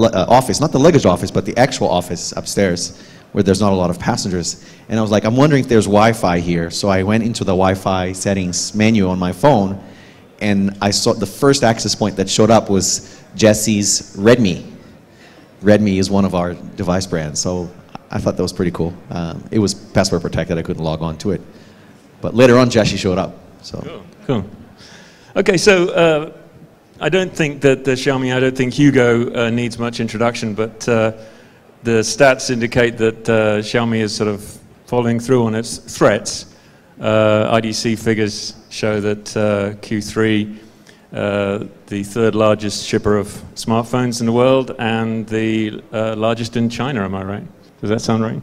office, not the luggage office, but the actual office upstairs, where there's not a lot of passengers. And I was like, I'm wondering if there's Wi-Fi here. So I went into the Wi-Fi settings menu on my phone, and I saw the first access point that showed up was Jesse's Redmi. Redmi is one of our device brands, so I thought that was pretty cool. It was password protected, I couldn't log on to it. But later on, Jesse showed up. So. Cool. Okay, so I don't think that Xiaomi, I don't think Hugo needs much introduction, but the stats indicate that Xiaomi is sort of following through on its threats. IDC figures show that Q3, the third largest shipper of smartphones in the world and the largest in China, am I right? Does that sound right?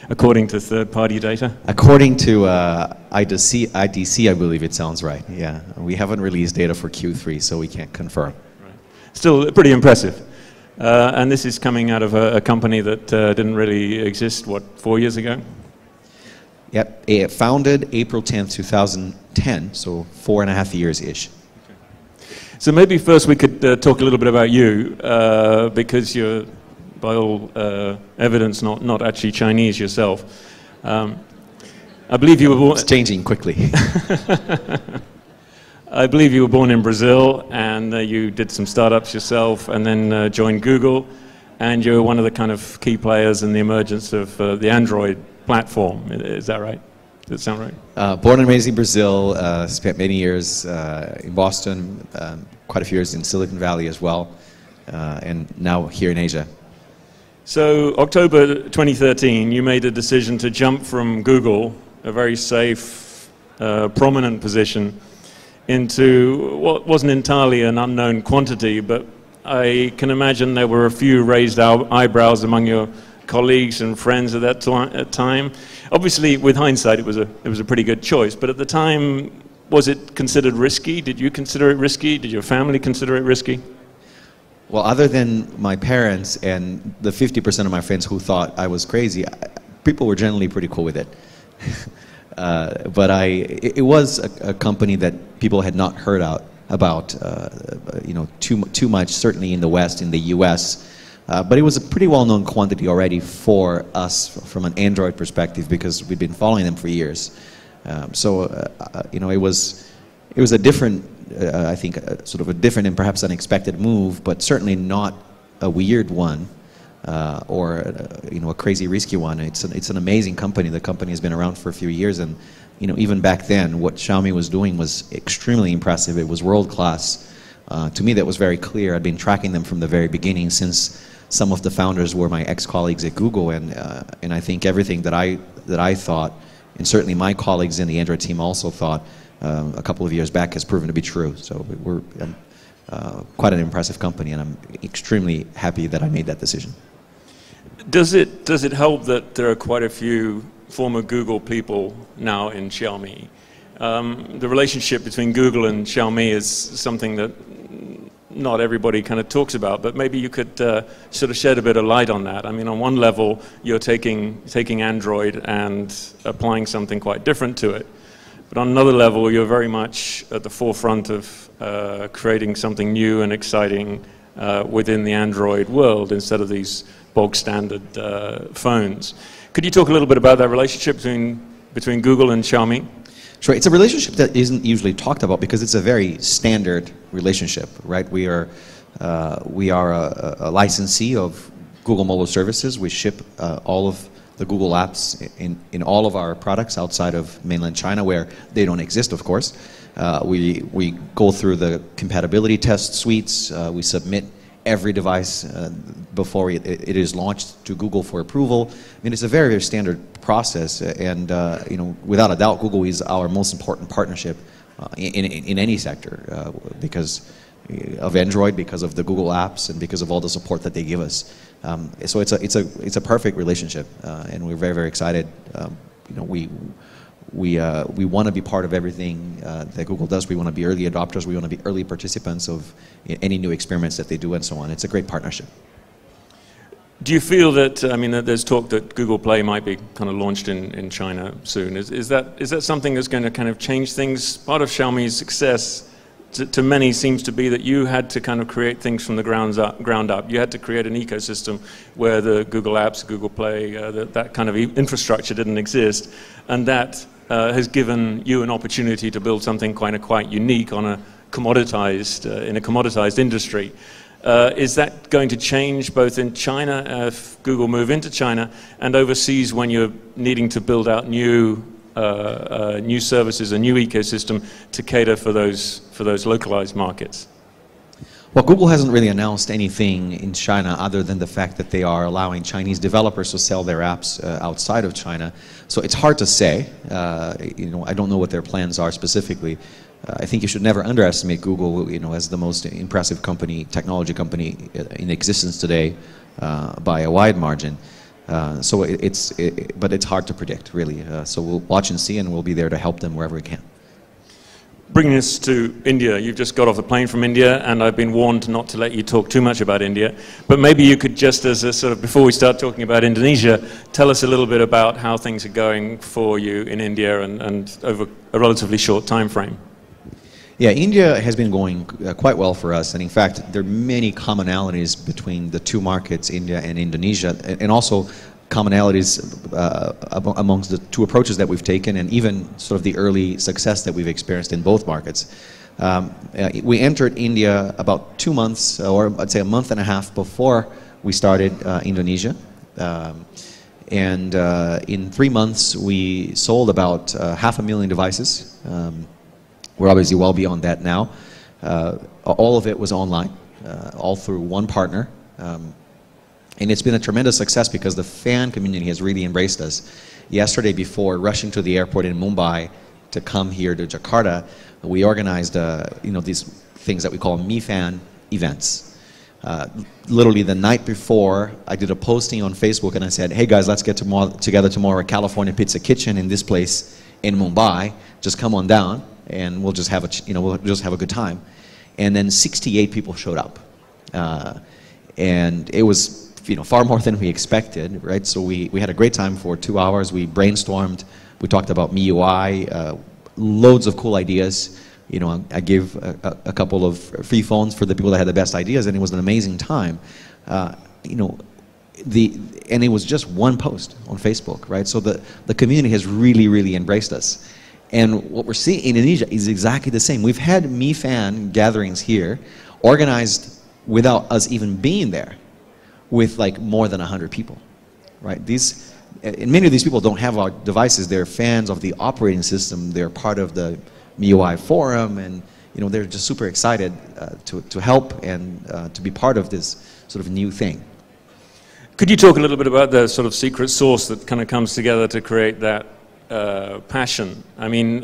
According to third-party data? According to IDC, I believe it sounds right, yeah. We haven't released data for Q3, so we can't confirm. Right. Still pretty impressive. And this is coming out of a company that didn't really exist, what, 4 years ago? Yep, it founded April 10th, 2010, so 4.5 years-ish. Okay. So maybe first we could talk a little bit about you, because you're, by all evidence, not actually Chinese yourself. I believe you were born... It's changing quickly. I believe you were born in Brazil, and you did some startups yourself, and then joined Google, and you're one of the kind of key players in the emergence of the Android platform. Is that right? Does that sound right? Born and raised in Brazil, spent many years in Boston, quite a few years in Silicon Valley as well, and now here in Asia. So October 2013, you made a decision to jump from Google, a very safe, prominent position, into what wasn't entirely an unknown quantity, but I can imagine there were a few raised eyebrows among your colleagues and friends at that time. Obviously, with hindsight, it was a pretty good choice, but at the time, was it considered risky? Did you consider it risky? Did your family consider it risky? Well, other than my parents and the 50% of my friends who thought I was crazy, people were generally pretty cool with it. But it was a company that people had not heard about, you know, too much, certainly in the West, in the US. But it was a pretty well-known quantity already for us from an Android perspective, because we'd been following them for years. You know, it was a different, I think, sort of a different and perhaps unexpected move, but certainly not a weird one. Or you know, a crazy risky one. It's an amazing company. The company has been around for a few years, and you know, even back then, what Xiaomi was doing was extremely impressive. It was world class. To me, that was very clear. I'd been tracking them from the very beginning, since some of the founders were my ex-colleagues at Google, and I think everything that I thought, and certainly my colleagues in the Android team also thought, a couple of years back, has proven to be true. So we're quite an impressive company, and I'm extremely happy that I made that decision. Does it help that there are quite a few former Google people now in Xiaomi? The relationship between Google and Xiaomi is something that not everybody kind of talks about, but maybe you could sort of shed a bit of light on that. I mean, on one level, you're taking Android and applying something quite different to it. But on another level, you're very much at the forefront of creating something new and exciting within the Android world, instead of these bog standard phones. Could you talk a little bit about that relationship between Google and Xiaomi? Sure. It's a relationship that isn't usually talked about, because it's a very standard relationship, right? We are a licensee of Google Mobile Services. We ship all of the Google apps in all of our products outside of mainland China, where they don't exist, of course. We go through the compatibility test suites. We submit every device before it is launched to Google for approval. I mean, it's a very, very standard process, and you know, without a doubt, Google is our most important partnership in any sector, because of Android, because of the Google apps, and because of all the support that they give us. So it's a perfect relationship, and we're very, very excited. You know, we want to be part of everything that Google does. We want to be early adopters. We want to be early participants of any new experiments that they do, and so on. It's a great partnership. Do you feel that, I mean, there's talk that Google Play might be kind of launched in China soon. Is that something that's going to kind of change things? Part of Xiaomi's success to many seems to be that you had to kind of create things from the ground up. You had to create an ecosystem where the Google Apps, Google Play, that kind of infrastructure didn't exist, and that has given you an opportunity to build something quite unique on a commoditized in a commoditized industry. Is that going to change both in China, if Google move into China, and overseas when you're needing to build out new services, a new ecosystem to cater for those localized markets? Well, Google hasn't really announced anything in China other than the fact that they are allowing Chinese developers to sell their apps outside of China. So it's hard to say. I don't know what their plans are specifically. I think you should never underestimate Google, as the most impressive company, technology company in existence today by a wide margin. But it's hard to predict, really. So we'll watch and see, and we'll be there to help them wherever we can. Bringing us to India, you've just got off the plane from India, and I've been warned not to let you talk too much about India. But maybe you could just, as a sort of, before we start talking about Indonesia, tell us a little bit about how things are going for you in India and over a relatively short time frame. Yeah, India has been going quite well for us, and in fact, there are many commonalities between the two markets, India and Indonesia, and also commonalities amongst the two approaches that we've taken, and even sort of the early success that we've experienced in both markets. We entered India about 2 months, or I'd say a month and a half before we started Indonesia. And in 3 months, we sold about 500,000 devices. We're obviously well beyond that now. All of it was online, all through one partner. And it's been a tremendous success because the fan community has really embraced us. Yesterday, before rushing to the airport in Mumbai to come here to Jakarta, we organized these things that we call Mi Fan events. Literally the night before, I did a posting on Facebook and I said, hey guys, let's get together tomorrow at California Pizza Kitchen in this place in Mumbai. Just come on down and we'll just have a good time. And then 68 people showed up. And it was far more than we expected, right? So we had a great time for 2 hours. We brainstormed. We talked about MIUI, loads of cool ideas. I gave a couple of free phones for the people that had the best ideas, and it was an amazing time. And it was just one post on Facebook, right? So the community has really, really embraced us. And what we're seeing in Indonesia is exactly the same. We've had Mi Fan gatherings here, organized without us even being there, with like more than 100 people, right? And many of these people don't have our devices. They're fans of the operating system. They're part of the MIUI forum, and they're just super excited to help and to be part of this sort of new thing. Could you talk a little bit about the sort of secret sauce that kind of comes together to create that passion? I mean,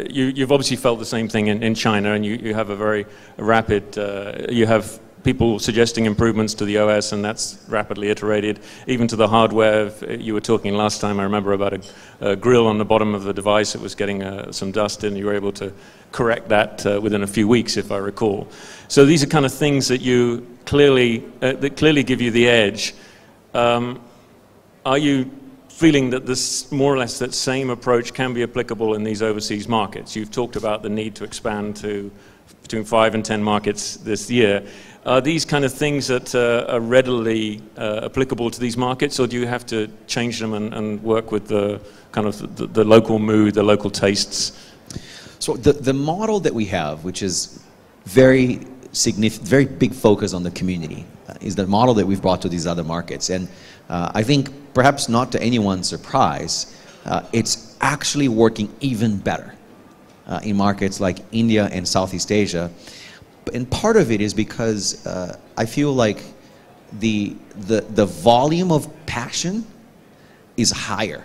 you've obviously felt the same thing in China, and you have a very rapid, you have people suggesting improvements to the OS, and that's rapidly iterated, even to the hardware. You were talking last time, I remember, about a grill on the bottom of the device that was getting some dust in. You were able to correct that within a few weeks, if I recall. So these are kind of things that you that clearly give you the edge. Are you feeling that this, more or less, that same approach can be applicable in these overseas markets? You've talked about the need to expand to between 5 and 10 markets this year. Are these kind of things that are readily applicable to these markets, or do you have to change them and work with the kind of the local mood, the local tastes? So the model that we have, which is very big focus on the community, is the model that we've brought to these other markets. And I think, perhaps not to anyone's surprise, it's actually working even better in markets like India and Southeast Asia. And part of it is because I feel like the volume of passion is higher,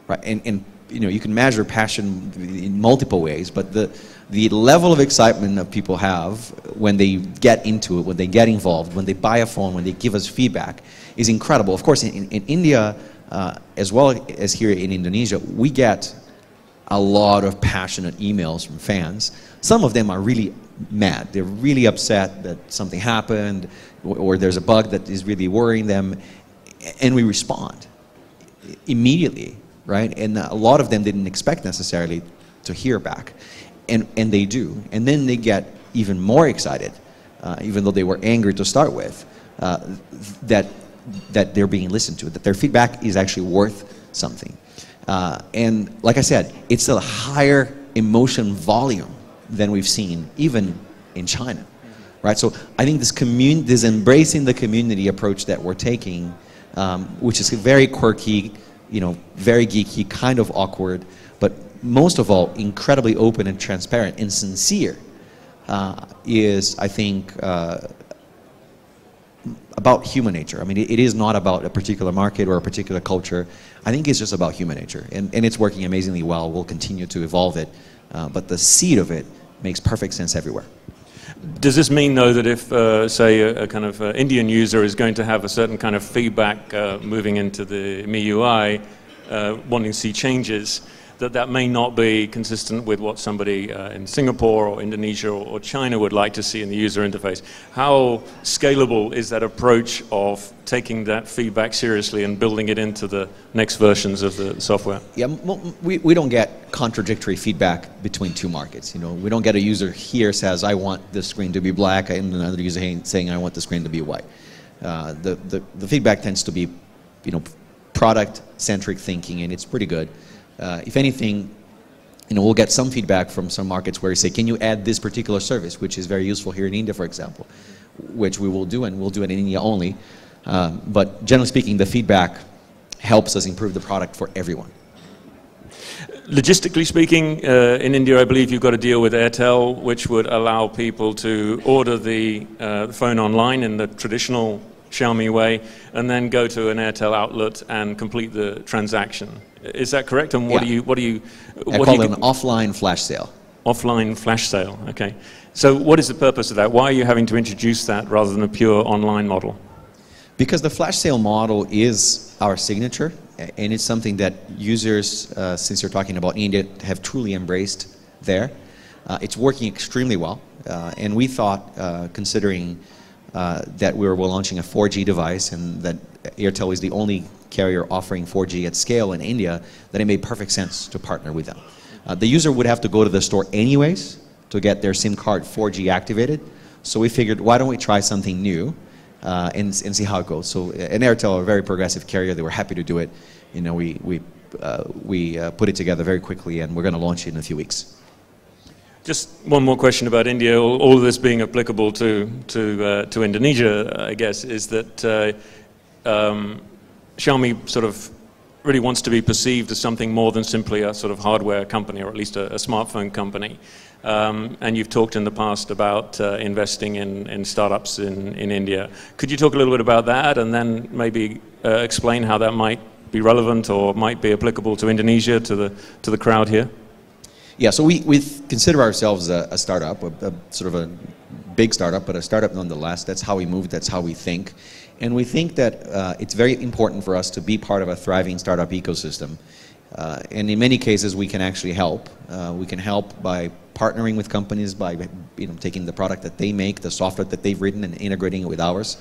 right? And you can measure passion in multiple ways, but the level of excitement that people have when they get into it, when they get involved, when they buy a phone, when they give us feedback, is incredible. Of course, in India, as well as here in Indonesia, we get a lot of passionate emails from fans. Some of them are really mad. They're really upset that something happened, or there's a bug that is really worrying them, and we respond immediately, right? And a lot of them didn't expect necessarily to hear back. and they do. And then they get even more excited, even though they were angry to start with, that they're being listened to, that their feedback is actually worth something. And like I said, it's a higher emotion volume than we've seen even in China, right? So I think this embracing the community approach that we're taking, which is very quirky, very geeky, kind of awkward, but most of all, incredibly open and transparent and sincere, is, I think, about human nature. I mean, it is not about a particular market or a particular culture. I think it's just about human nature, and it's working amazingly well. We'll continue to evolve it, but the seed of it makes perfect sense everywhere. Does this mean, though, that if, say, a kind of Indian user is going to have a certain kind of feedback moving into the MIUI, wanting to see changes, that may not be consistent with what somebody in Singapore or Indonesia or China would like to see in the user interface? How scalable is that approach of taking that feedback seriously and building it into the next versions of the software? Yeah, we don't get contradictory feedback between two markets. We don't get a user here says, I want the screen to be black, and another user saying, I want the screen to be white. The feedback tends to be, product-centric thinking, and it's pretty good. If anything, we'll get some feedback from some markets where you say, can you add this particular service, which is very useful here in India, for example, which we will do, and we'll do it in India only. But generally speaking, the feedback helps us improve the product for everyone. Logistically speaking, in India, I believe you've got a deal with Airtel, which would allow people to order the phone online in the traditional Xiaomi way, and then go to an Airtel outlet and complete the transaction. Is that correct? And what do you I call it an offline flash sale. Offline flash sale. Okay. So what is the purpose of that? Why are you having to introduce that rather than a pure online model? Because the flash sale model is our signature, and it's something that users, since you're talking about India, have truly embraced there. It's working extremely well, and we thought, considering that we were launching a 4G device and that Airtel is the only carrier offering 4G at scale in India, that it made perfect sense to partner with them. The user would have to go to the store anyways to get their SIM card 4G activated, so we figured, why don't we try something new and see how it goes. So, and Airtel, a very progressive carrier, they were happy to do it. We put it together very quickly, and we're going to launch it in a few weeks. Just one more question about India. All of this being applicable to Indonesia, I guess, is that Xiaomi sort of really wants to be perceived as something more than simply a sort of hardware company, or at least a smartphone company. And you've talked in the past about investing in startups in India. Could you talk a little bit about that, and then maybe explain how that might be relevant or might be applicable to Indonesia, to the crowd here? Yeah, so we consider ourselves a startup, a sort of a big startup, but a startup nonetheless. That's how we move, that's how we think. And we think that it's very important for us to be part of a thriving startup ecosystem. And in many cases, we can actually help. We can help by partnering with companies, by taking the product that they make, the software that they've written, and integrating it with ours.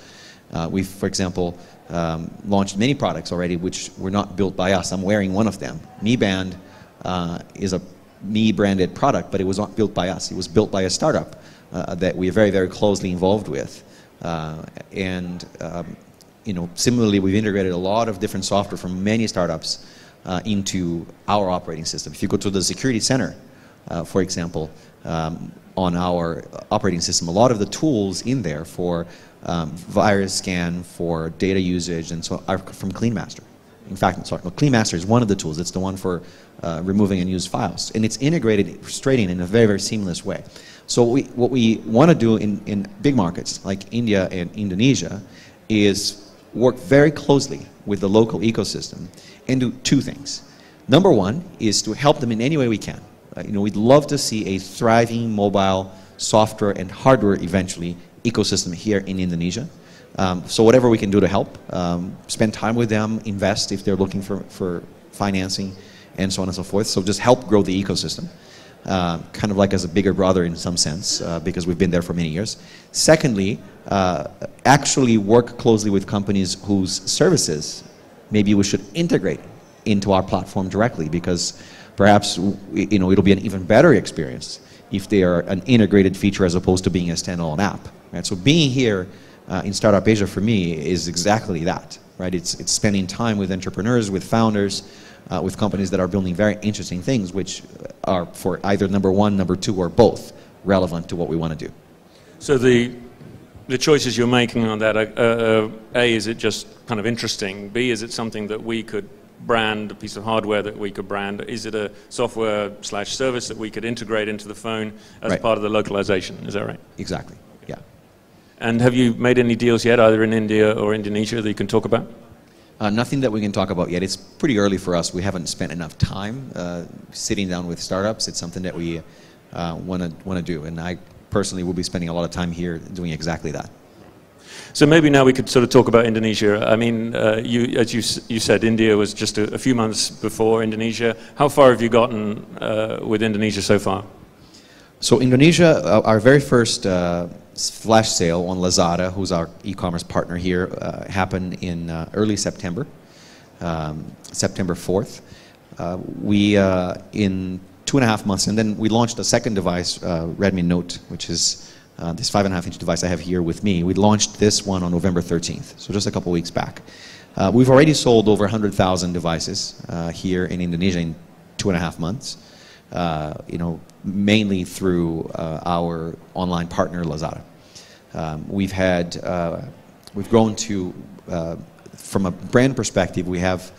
We've, for example, launched many products already which were not built by us. I'm wearing one of them. Mi Band is a Mi-branded product, but it was not built by us. It was built by a startup that we are very, very closely involved with. Similarly, we've integrated a lot of different software from many startups into our operating system. If you go to the security center, for example, on our operating system, a lot of the tools in there for virus scan, for data usage, and so are from CleanMaster. In fact, sorry, CleanMaster is one of the tools. It's the one for removing unused files. And it's integrated straight in a very, very seamless way. So what we want to do in big markets like India and Indonesia is work very closely with the local ecosystem and do two things. Number one is to help them in any way we can. We'd love to see a thriving mobile software and hardware eventually ecosystem here in Indonesia. So whatever we can do to help, spend time with them, invest if they're looking for financing, and so on and so forth. So just help grow the ecosystem, kind of like as a bigger brother in some sense, because we've been there for many years. Secondly, actually work closely with companies whose services maybe we should integrate into our platform directly, because perhaps it'll be an even better experience if they are an integrated feature as opposed to being a standalone app. Right? So being here in Startup Asia for me is exactly that. Right? It's spending time with entrepreneurs, with founders, with companies that are building very interesting things, which are for either number one, number two, or both relevant to what we want to do. So the choices you're making on that, A, is it just kind of interesting? B, is it something that we could brand, a piece of hardware that we could brand? Is it a software/service that we could integrate into the phone as right. part of the localization? Is that right? Exactly, yeah. And have you made any deals yet, either in India or Indonesia, that you can talk about? Nothing that we can talk about yet. It's pretty early for us. We haven't spent enough time sitting down with startups. It's something that we want to do, and I personally will be spending a lot of time here doing exactly that. So maybe now we could sort of talk about Indonesia. I mean, as you said, India was just a few months before Indonesia. How far have you gotten with Indonesia so far? So Indonesia, our very first flash sale on Lazada, who's our e-commerce partner here, happened in early September, September 4th. We, in 2.5 months, and then we launched a second device, Redmi Note, which is this 5.5-inch device I have here with me. We launched this one on November 13th, so just a couple weeks back. We've already sold over 100,000 devices here in Indonesia in 2.5 months. You know, mainly through our online partner Lazada. We've grown to, from a brand perspective, we have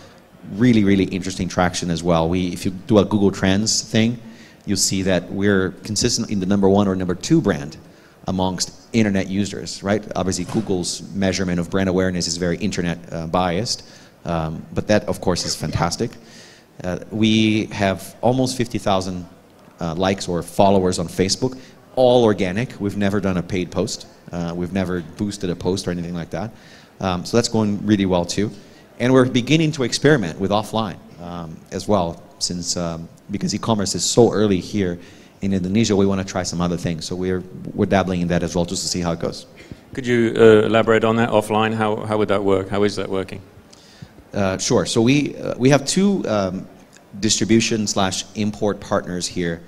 really interesting traction as well. If you do a Google Trends thing, you'll see that we're consistent in the number one or number two brand amongst internet users, right? Obviously Google's measurement of brand awareness is very internet biased, but that of course is fantastic. We have almost 50,000 likes or followers on Facebook, all organic. We've never done a paid post. We've never boosted a post or anything like that. So that's going really well too. And we're beginning to experiment with offline as well, since because e-commerce is so early here in Indonesia, we want to try some other things. So we're dabbling in that as well, just to see how it goes. Could you elaborate on that offline? How would that work? How is that working? Sure. So we have two distribution/import partners here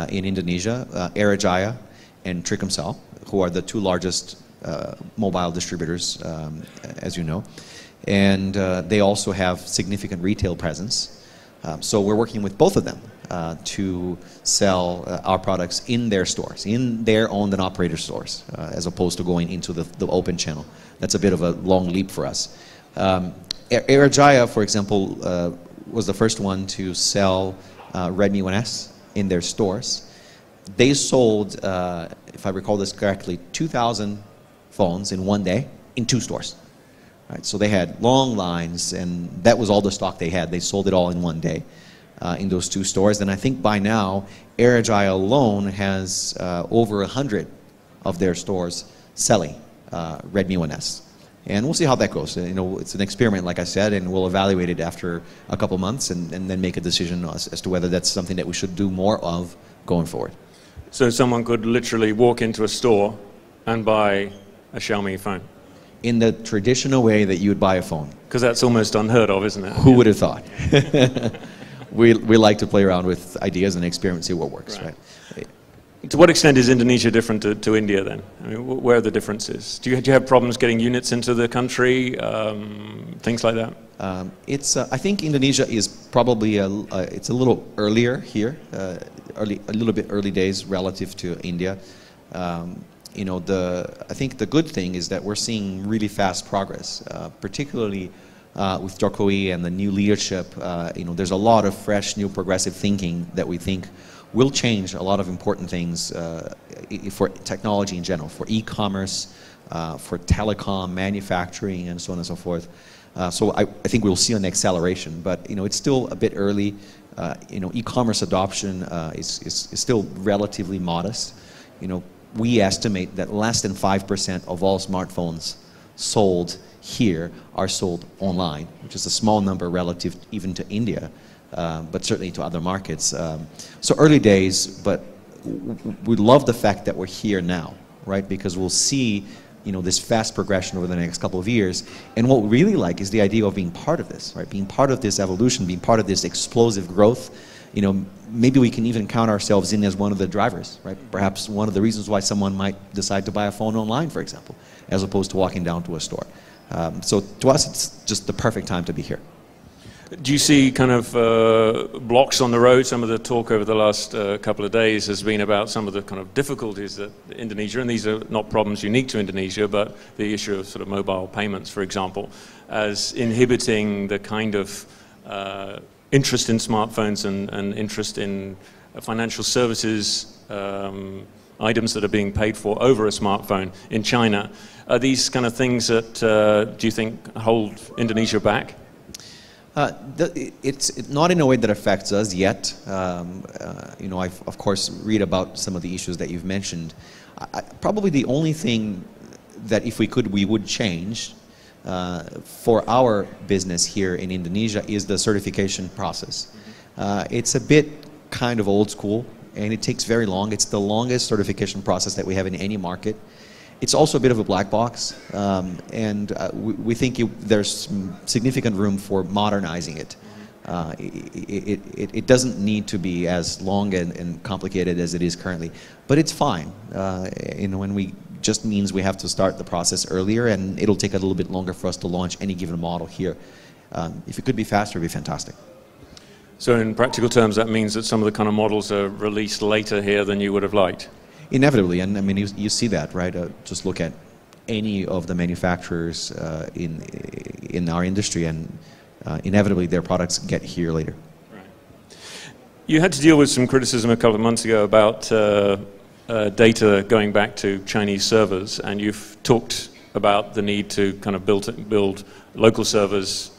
in Indonesia, Airajaya and Tricomcel, who are the two largest mobile distributors, as you know. And they also have significant retail presence. So we're working with both of them to sell our products in their stores, in their owned and operated stores, as opposed to going into the open channel. That's a bit of a long leap for us. Airajaya, for example, was the first one to sell Redmi 1S in their stores. They sold, if I recall this correctly, 2,000 phones in one day in 2 stores. Right, so they had long lines, and that was all the stock they had. They sold it all in one day in those 2 stores. And I think by now, Airajaya alone has over 100 of their stores selling Redmi 1S. And we'll see how that goes. You know, it's an experiment, like I said, and we'll evaluate it after a couple months and then make a decision as to whether that's something that we should do more of going forward. So someone could literally walk into a store and buy a Xiaomi phone? In the traditional way that you would buy a phone. Because that's almost unheard of, isn't it? Who would have thought? we like to play around with ideas and experiment, see what works, right? To what extent is Indonesia different to India then? I mean, where are the differences? Do you have problems getting units into the country, things like that? I think Indonesia is probably it's a little earlier here, a little bit early days relative to India. You know, I think the good thing is that we're seeing really fast progress, particularly with Jokowi and the new leadership. You know, there's a lot of fresh, new, progressive thinking that we think will change a lot of important things for technology in general, for e-commerce, for telecom, manufacturing, and so on and so forth. So I think we'll see an acceleration, but you know, it's still a bit early. You know, e-commerce adoption is still relatively modest. You know, we estimate that less than 5% of all smartphones sold here are sold online, which is a small number relative even to India, but certainly to other markets. So early days, but we love the fact that we're here now, right? Because we'll see, you know, this fast progression over the next couple of years. And what we really like is the idea of being part of this, right? Being part of this evolution, being part of this explosive growth, you know, maybe we can even count ourselves in as one of the drivers, right? Perhaps one of the reasons why someone might decide to buy a phone online, for example, as opposed to walking down to a store. So to us, it's just the perfect time to be here. Do you see kind of blocks on the road? Some of the talk over the last couple of days has been about some of the kind of difficulties that Indonesia, and these are not problems unique to Indonesia, but the issue of sort of mobile payments, for example, as inhibiting the kind of interest in smartphones and interest in financial services items that are being paid for over a smartphone in China. Are these kind of things that do you think hold Indonesia back? It's not in a way that affects us yet. You know, I of course read about some of the issues that you've mentioned. Probably the only thing that if we could, we would change for our business here in Indonesia is the certification process. It's a bit kind of old school, and it takes very long. It's the longest certification process that we have in any market. It's also a bit of a black box, and we think there's significant room for modernizing it. It doesn't need to be as long and complicated as it is currently, but it's fine. You know, when we just means we have to start the process earlier, and it'll take a little bit longer for us to launch any given model here. If it could be faster, it'd be fantastic. So in practical terms, that means that some of the kind of models are released later here than you would have liked? Inevitably, and I mean, you see that, right? Just look at any of the manufacturers in our industry, and inevitably their products get here later. Right. You had to deal with some criticism a couple of months ago about data going back to Chinese servers, and you've talked about the need to kind of build local servers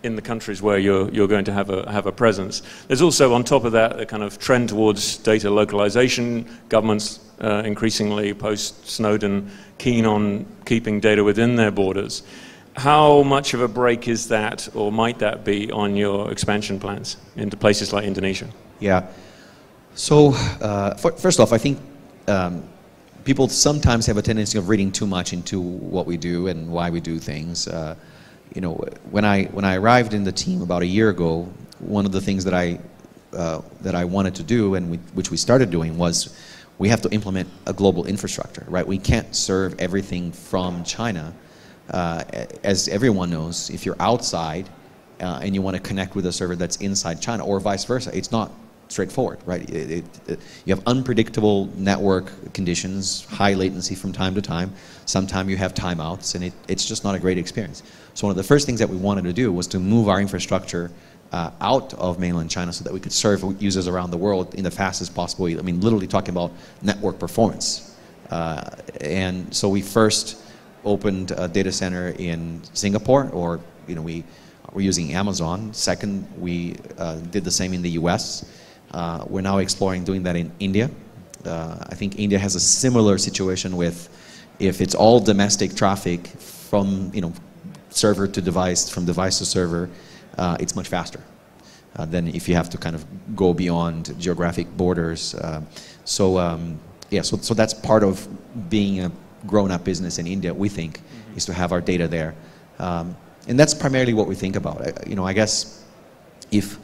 in the countries where you're going to have a presence. There's also, on top of that, a kind of trend towards data localization. Governments increasingly post-Snowden keen on keeping data within their borders. How much of a break is that, or might that be, on your expansion plans into places like Indonesia? Yeah. So first off, I think people sometimes have a tendency of reading too much into what we do and why we do things. You know, when I arrived in the team about a year ago, one of the things that I wanted to do, and which we started doing, was we have to implement a global infrastructure, right? We can't serve everything from China. As everyone knows, if you're outside and you want to connect with a server that's inside China, or vice versa, it's not straightforward, right? You have unpredictable network conditions, high latency from time to time. Sometimes you have timeouts, and it's just not a great experience. So one of the first things that we wanted to do was to move our infrastructure out of mainland China so that we could serve users around the world in the fastest possible way. I mean, literally talking about network performance. And so we first opened a data center in Singapore, or you know, we're using Amazon. Second, we did the same in the US. We're now exploring doing that in India. I think India has a similar situation with, if it's all domestic traffic from, you know, server to device, from device to server, it's much faster than if you have to kind of go beyond geographic borders. Yeah, so that's part of being a grown-up business in India, we think, is to have our data there. And that's primarily what we think about. You know, I guess if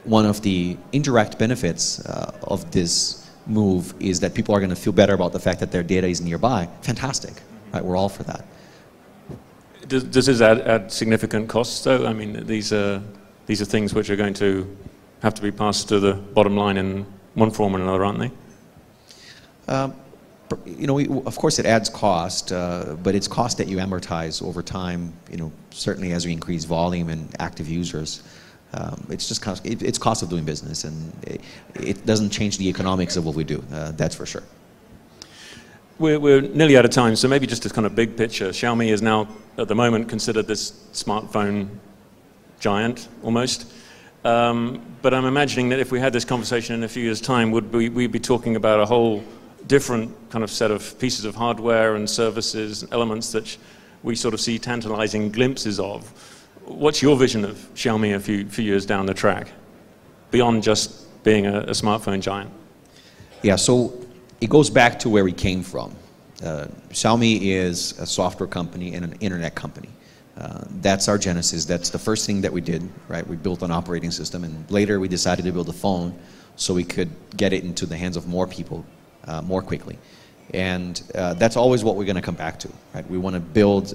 one of the indirect benefits of this move is that people are going to feel better about the fact that their data is nearby, fantastic, right? We're all for that. Does this add significant costs, though? I mean, these are things which are going to have to be passed to the bottom line in one form or another, aren't they? You know, of course it adds cost, but it's cost that you amortize over time, you know, certainly as we increase volume and active users. It's just cost, it's cost of doing business, and it doesn't change the economics of what we do, that's for sure. We're nearly out of time, so maybe just a kind of big picture. Xiaomi is now, at the moment, considered this smartphone giant, almost. But I'm imagining that if we had this conversation in a few years' time, we'd be talking about a whole different kind of set of pieces of hardware and services, elements that we sort of see tantalizing glimpses of. What's your vision of Xiaomi a few years down the track, beyond just being a smartphone giant? Yeah, so it goes back to where we came from. Xiaomi is a software company and an internet company. That's our genesis. That's the first thing that we did, right? We built an operating system, and later we decided to build a phone so we could get it into the hands of more people more quickly. And that's always what we're going to come back to, right? We want to build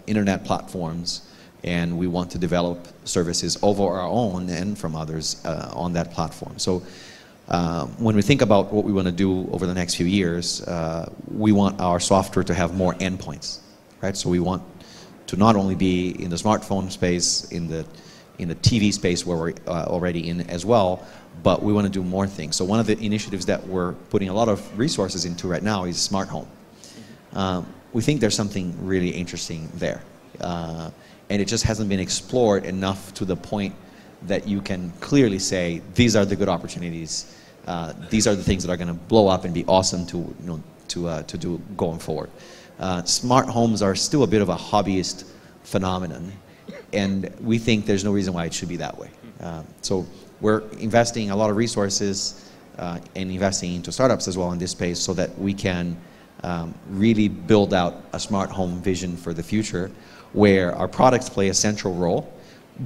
internet platforms, and we want to develop services over our own and from others on that platform. So when we think about what we want to do over the next few years, we want our software to have more endpoints, right? So we want to not only be in the smartphone space, in the TV space where we're already in as well, but we want to do more things. So one of the initiatives that we're putting a lot of resources into right now is smart home. We think there's something really interesting there. And it just hasn't been explored enough to the point that you can clearly say, these are the good opportunities. These are the things that are going to blow up and be awesome to do going forward. Smart homes are still a bit of a hobbyist phenomenon, and we think there's no reason why it should be that way. So we're investing a lot of resources and investing into startups as well in this space so that we can really build out a smart home vision for the future where our products play a central role,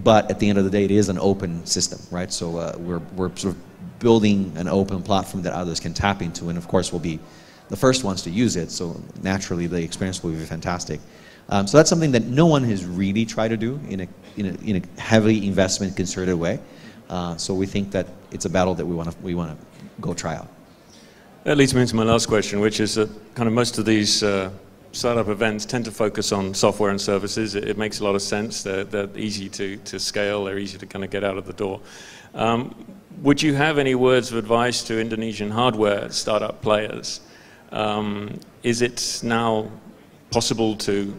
but at the end of the day it is an open system, right? So we're sort of building an open platform that others can tap into, and of course we'll be the first ones to use it, so naturally the experience will be fantastic. So that's something that no one has really tried to do in a heavily investment concerted way. So we think that it's a battle that we want to go try out. That leads me into my last question, which is that kind of most of these startup events tend to focus on software and services. It makes a lot of sense. They're easy to scale. They're easy to kind of get out of the door. Would you have any words of advice to Indonesian hardware startup players? Is it now possible to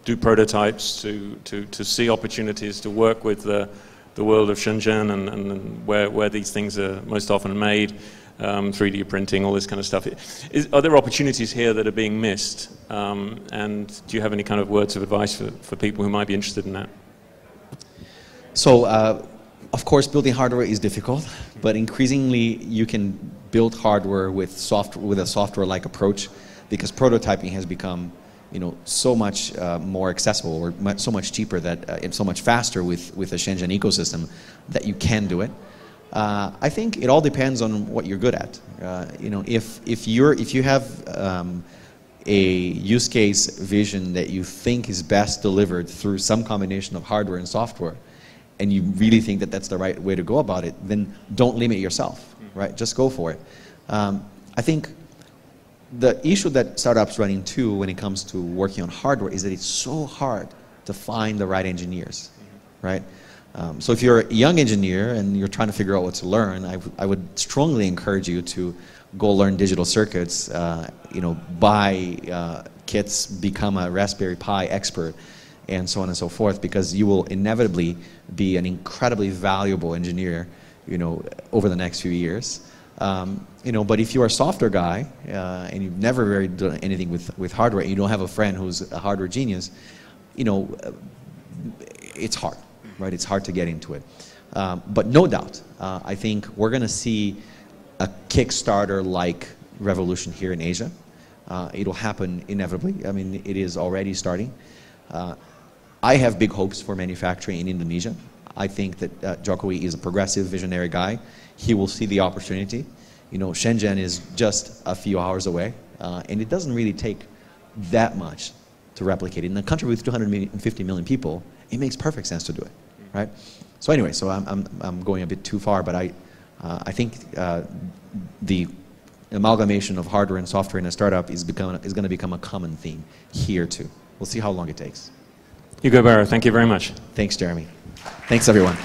do prototypes, to see opportunities, to work with the world of Shenzhen and where these things are most often made, 3D printing, all this kind of stuff? Are there opportunities here that are being missed? And do you have any kind of words of advice for people who might be interested in that? So, of course, building hardware is difficult, but increasingly you can build hardware with a software-like approach, because prototyping has become, so much more accessible, or so much cheaper and so much faster with the Shenzhen ecosystem that you can do it. I think it all depends on what you're good at. If you have a use case vision that you think is best delivered through some combination of hardware and software, and you really think that that's the right way to go about it, then don't limit yourself, right? Just go for it. I think the issue that startups run into when it comes to working on hardware is that it's so hard to find the right engineers, right? So if you're a young engineer and you're trying to figure out what to learn, I would strongly encourage you to go learn digital circuits, buy kits, become a Raspberry Pi expert, and so on and so forth, because you will inevitably be an incredibly valuable engineer, over the next few years. But if you're a software guy and you've never really done anything with hardware, and you don't have a friend who's a hardware genius, it's hard, right? It's hard to get into it. But no doubt, I think we're going to see a Kickstarter-like revolution here in Asia. It'll happen inevitably. I mean, it is already starting. I have big hopes for manufacturing in Indonesia. I think that Jokowi is a progressive, visionary guy. He will see the opportunity. Shenzhen is just a few hours away, and it doesn't really take that much to replicate it. In a country with 250 million people, it makes perfect sense to do it, right? So anyway, I'm going a bit too far, but I think the amalgamation of hardware and software in a startup is going to become a common theme here too. We'll see how long it takes. Hugo Barra, thank you very much. Thanks, Jeremy. Thanks, everyone.